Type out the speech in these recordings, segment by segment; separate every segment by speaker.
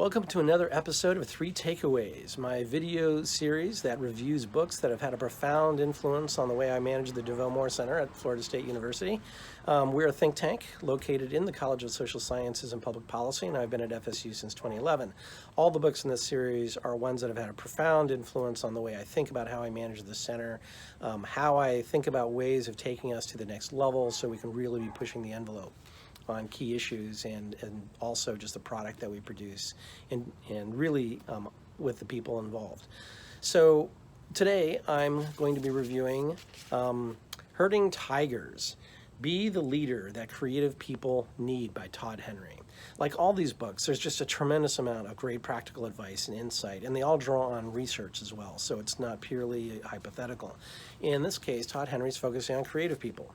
Speaker 1: Welcome to another episode of Three Takeaways, my video series that reviews books that have had a profound influence on the way I manage the DeVoe Center at Florida State University. We're a think tank located in the College of Social Sciences and Public Policy, and I've been at FSU since 2011. All the books in this series are ones that have had a profound influence on the way I think about how I manage the center, how I think about ways of taking us to the next level so we can really be pushing the envelope on key issues and also just the product that we produce and really with the people involved. So today I'm going to be reviewing Herding Tigers, Be the Leader That Creative People Need by Todd Henry. Like all these books, there's just a tremendous amount of great practical advice and insight, and they all draw on research as well, so it's not purely hypothetical. In this case, Todd Henry's focusing on creative people.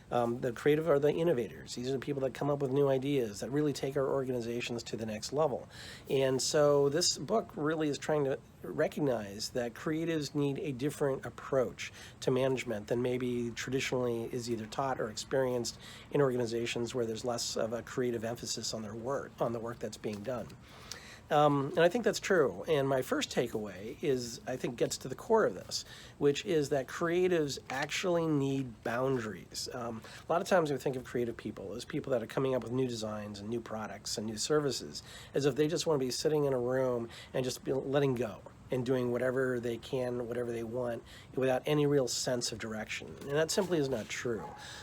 Speaker 1: The creative are the innovators. These are the people that come up with new ideas that really take our organizations to the next level. And so this book really is trying to recognize that creatives need a different approach to management than maybe traditionally is either taught or experienced in organizations where there's less of a creative emphasis on their work, on the work that's being done. And I think that's true. And my first takeaway is, I think, gets to the core of this, which is that creatives actually need boundaries. A lot of times we think of creative people as people that are coming up with new designs and new products and new services, as if they just want to be sitting in a room and just be letting go and doing whatever they can, whatever they want, without any real sense of direction. And that simply is not true.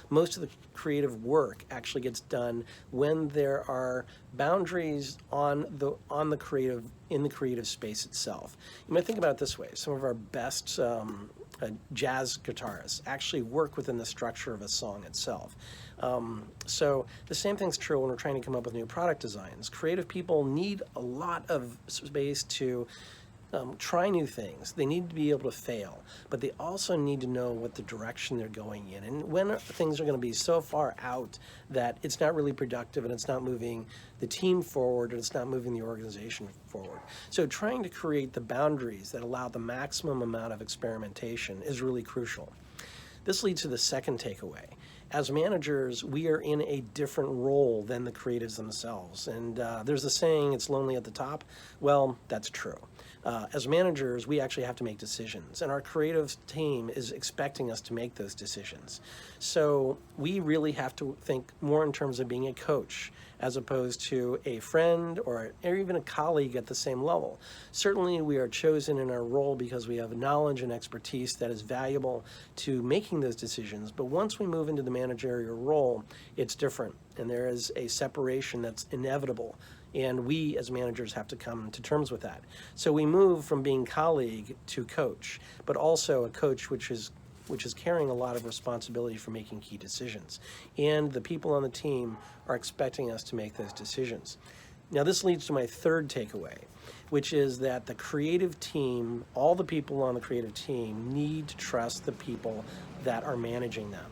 Speaker 1: Most of the creative work actually gets done when there are boundaries in the creative space itself. You might think about it this way. Some of our best jazz guitarists actually work within the structure of a song itself. So the same thing's true when we're trying to come up with new product designs. Creative people need a lot of space to try new things. They need to be able to fail, but they also need to know what the direction they're going in. And when things are going to be so far out that it's not really productive and it's not moving the team forward and it's not moving the organization forward. So trying to create the boundaries that allow the maximum amount of experimentation is really crucial. This leads to the second takeaway. As managers, we are in a different role than the creatives themselves. And there's a saying, it's lonely at the top. Well, that's true. As managers, we actually have to make decisions, and our creative team is expecting us to make those decisions. So we really have to think more in terms of being a coach as opposed to a friend or even a colleague at the same level. Certainly we are chosen in our role because we have knowledge and expertise that is valuable to making those decisions, but once we move into the managerial role, it's different, and there is a separation that's inevitable. And we as managers have to come to terms with that. So we move from being colleague to coach, but also a coach which is carrying a lot of responsibility for making key decisions. And the people on the team are expecting us to make those decisions. Now this leads to my third takeaway, which is that the creative team, all the people on the creative team need to trust the people that are managing them.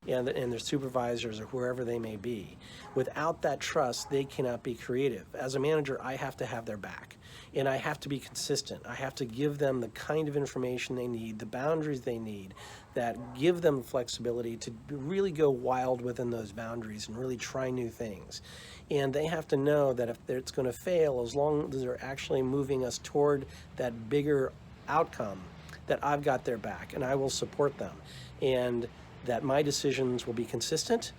Speaker 1: And their supervisors or whoever they may be. Without that trust, they cannot be creative. As a manager, I have to have their back, and I have to be consistent. I have to give them the kind of information they need, the boundaries they need, that give them flexibility to really go wild within those boundaries and really try new things. And they have to know that if it's going to fail, as long as they're actually moving us toward that bigger outcome, that I've got their back and I will support them. And that my decisions will be consistent,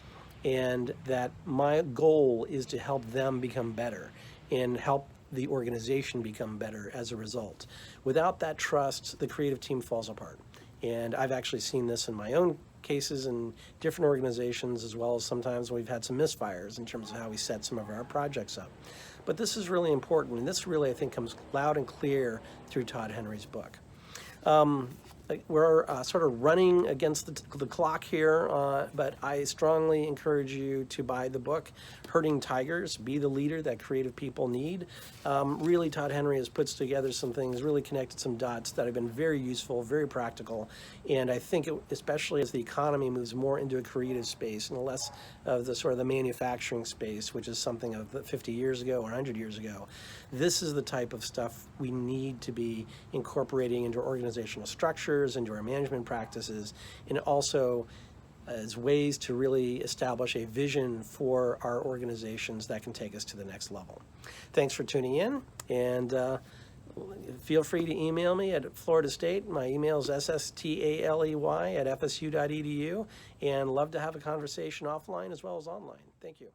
Speaker 1: and that my goal is to help them become better and help the organization become better as a result. Without that trust, the creative team falls apart. And I've actually seen this in my own cases in different organizations, as well as sometimes we've had some misfires in terms of how we set some of our projects up. But this is really important, and this really, I think, comes loud and clear through Todd Henry's book. We're sort of running against the clock here, but I strongly encourage you to buy the book, Herding Tigers, Be the Leader That Creative People Need. Really, Todd Henry has put together some things, really connected some dots that have been very useful, very practical, and I think especially as the economy moves more into a creative space and less of the sort of the manufacturing space, which is something of 50 years ago or 100 years ago, this is the type of stuff we need to be incorporating into organizational structures, into our management practices, and also as ways to really establish a vision for our organizations that can take us to the next level. Thanks for tuning in, and feel free to email me at Florida State. My email is sstaLey@fsu.edu, and love to have a conversation offline as well as online. Thank you.